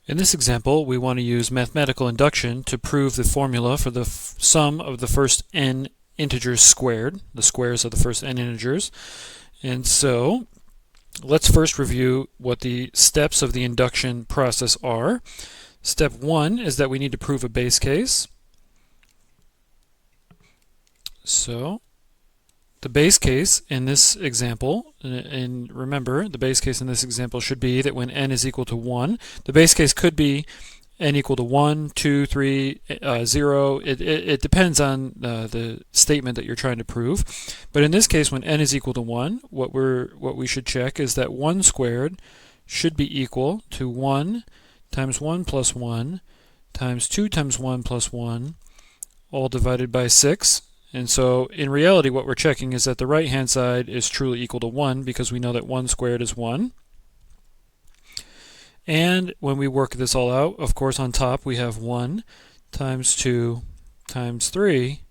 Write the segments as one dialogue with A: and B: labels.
A: In this example, we want to use mathematical induction to prove the formula for the sum of the first n integers squared, the squares of the first n integers. And so, let's first review what the steps of the induction process are. Step 1 is that we need to prove a base case. So, the base case in this example, and remember, the base case in this example should be that when n is equal to 1, the base case could be n equal to 1, 2, 3, 0. It depends on the statement that you're trying to prove. But in this case, when n is equal to 1, what we should check is that 1 squared should be equal to 1 times 1 plus 1 times 2 times 1 plus 1, all divided by 6. And so, in reality, what we're checking is that the right-hand side is truly equal to 1, because we know that 1 squared is 1. And when we work this all out, of course, on top we have 1 times 2 times 3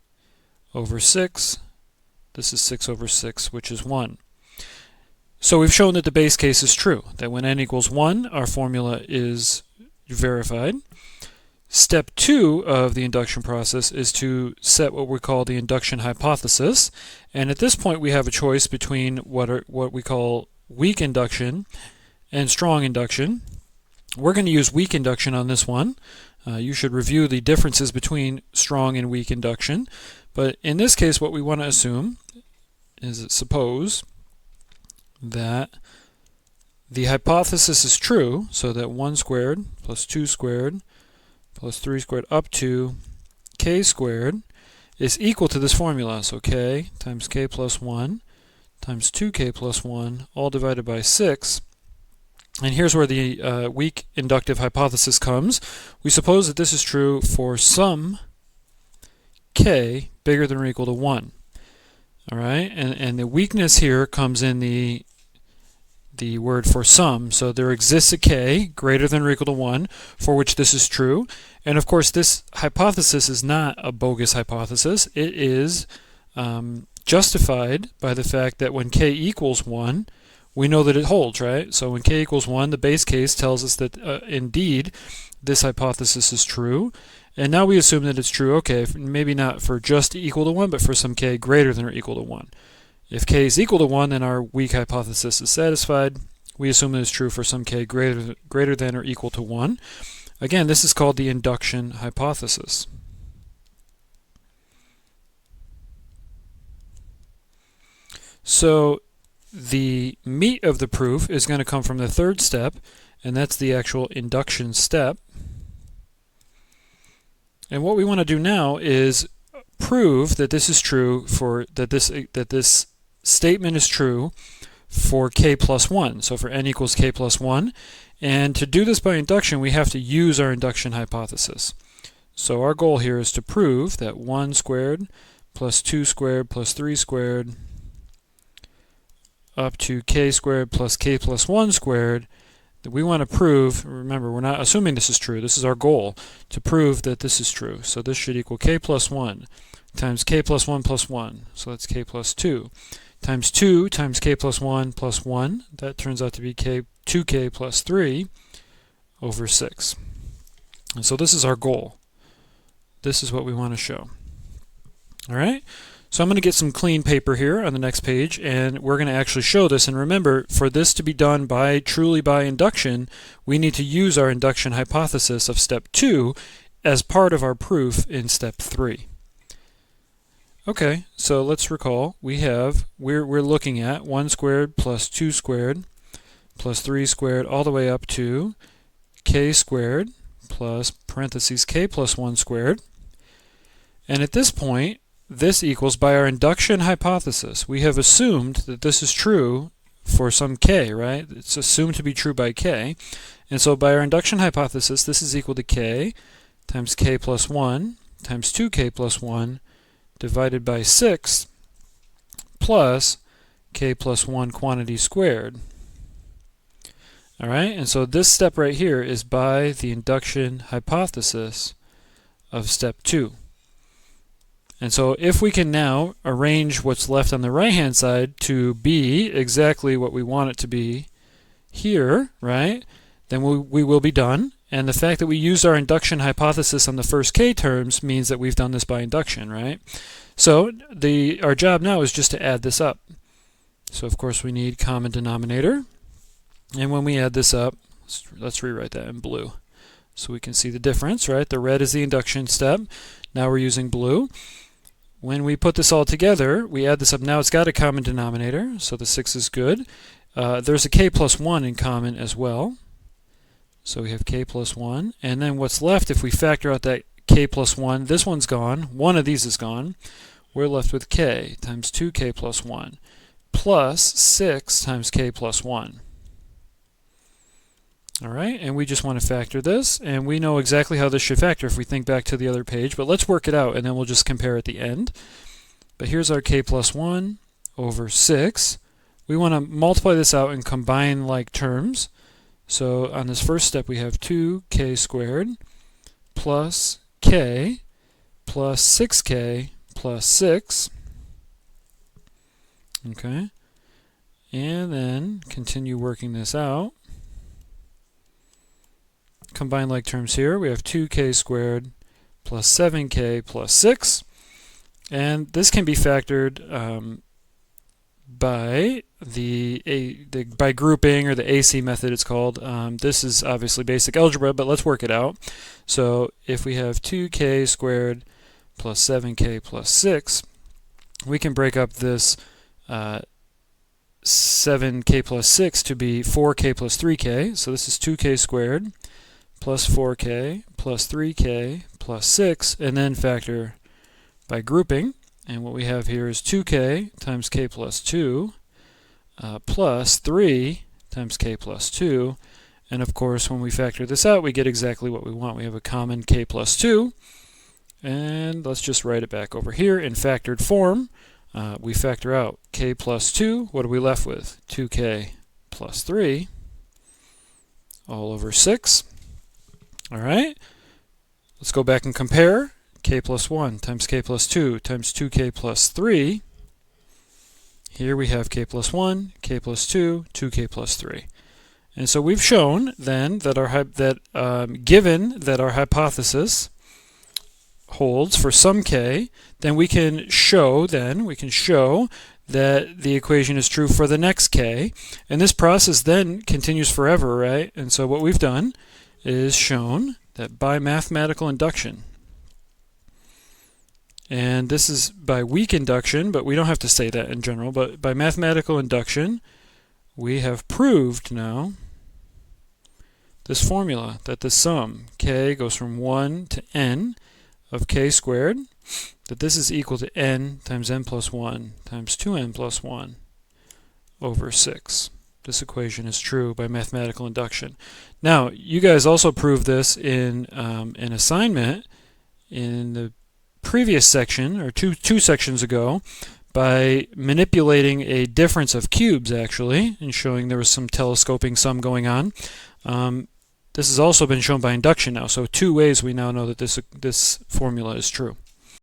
A: over 6. This is 6 over 6, which is 1. So we've shown that the base case is true, that when n equals 1, our formula is verified. Step 2 of the induction process is to set what we call the induction hypothesis. And at this point we have a choice between what we call weak induction and strong induction. We're going to use weak induction on this one. You should review the differences between strong and weak induction. But in this case, what we want to assume is suppose that the hypothesis is true, so that 1 squared plus 2 squared plus 3 squared up to k squared is equal to this formula. So k times k plus 1 times 2k plus 1, all divided by 6. And here's where the weak inductive hypothesis comes. We suppose that this is true for some k bigger than or equal to 1. All right, and the weakness here comes in the word for some. So there exists a k greater than or equal to 1 for which this is true. And of course, this hypothesis is not a bogus hypothesis. It is justified by the fact that when k equals 1, we know that it holds, right? So when k equals 1, the base case tells us that indeed this hypothesis is true. And now we assume that it's true, okay, maybe not for just equal to 1, but for some k greater than or equal to 1. If k is equal to 1, then our weak hypothesis is satisfied. We assume that it's true for some k greater than or equal to 1. Again, this is called the induction hypothesis. So the meat of the proof is going to come from the third step, and that's the actual induction step. And what we want to do now is prove that this is true for that this statement is true for k plus 1. So for n equals k plus 1. And to do this by induction, we have to use our induction hypothesis. So our goal here is to prove that 1 squared plus 2 squared plus 3 squared up to k squared plus k plus 1 squared, that we want to prove, remember, we're not assuming this is true, this is our goal, to prove that this is true. So this should equal k plus 1 times k plus 1 plus 1, so that's k plus 2, times 2 times k plus 1 plus 1, that turns out to be 2k plus 3 over 6. And so this is our goal. This is what we want to show. All right? So I'm going to get some clean paper here on the next page, and we're going to actually show this. And remember, for this to be done truly by induction, we need to use our induction hypothesis of step 2 as part of our proof in step 3. Okay, so let's recall, we're looking at 1 squared plus 2 squared plus 3 squared all the way up to k squared plus parentheses k plus 1 squared. And at this point, this equals, by our induction hypothesis, we have assumed that this is true for some k, right? It's assumed to be true by k. And so by our induction hypothesis, this is equal to k times k plus 1 times 2k plus 1 divided by 6 plus k plus 1 quantity squared. All right, and so this step right here is by the induction hypothesis of step 2. And so if we can now arrange what's left on the right-hand side to be exactly what we want it to be here, right, then we will be done. And the fact that we used our induction hypothesis on the first k terms means that we've done this by induction, right? So our job now is just to add this up. So of course we need common denominator. And when we add this up, let's rewrite that in blue so we can see the difference, right? The red is the induction step. Now we're using blue. When we put this all together, we add this up. Now it's got a common denominator, so the 6 is good. There's a k plus 1 in common as well. So we have k plus 1. And then what's left, if we factor out that k plus 1, this one's gone. One of these is gone. We're left with k times 2k plus 1 plus 6 times k plus 1. All right, and we just want to factor this, and we know exactly how this should factor if we think back to the other page, but let's work it out, and then we'll just compare at the end. But here's our k plus 1 over 6. We want to multiply this out and combine like terms. So on this first step, we have 2k squared plus k plus 6k plus 6. Okay, and then continue working this out. Combine like terms here. We have 2k squared plus 7k plus 6. And this can be factored by by grouping, or the AC method it's called. This is obviously basic algebra, but let's work it out. So if we have 2k squared plus 7k plus 6, we can break up this 7k plus 6 to be 4k plus 3k. So this is 2k squared plus 4k plus 3k plus 6, and then factor by grouping. And what we have here is 2k times k plus 2 plus 3 times k plus 2. And of course, when we factor this out, we get exactly what we want. We have a common k plus 2. And let's just write it back over here in factored form. We factor out k plus 2. What are we left with? 2k plus 3 all over 6. All right, let's go back and compare. K plus 1 times k plus 2 times 2k plus 3. Here we have k plus 1, k plus 2, 2k plus 3. And so we've shown then that given that our hypothesis holds for some k, then we can show that the equation is true for the next k. And this process then continues forever, right? And so what we've done is shown that by mathematical induction, and this is by weak induction, but we don't have to say that in general, but by mathematical induction, we have proved now this formula, that the sum k goes from 1 to n of k squared, that this is equal to n times n plus 1 times 2n plus 1 over 6. This equation is true by mathematical induction. Now, you guys also proved this in an assignment in the previous section, or two sections ago, by manipulating a difference of cubes, actually, and showing there was some telescoping sum going on. This has also been shown by induction now, so 2 ways we now know that this formula is true.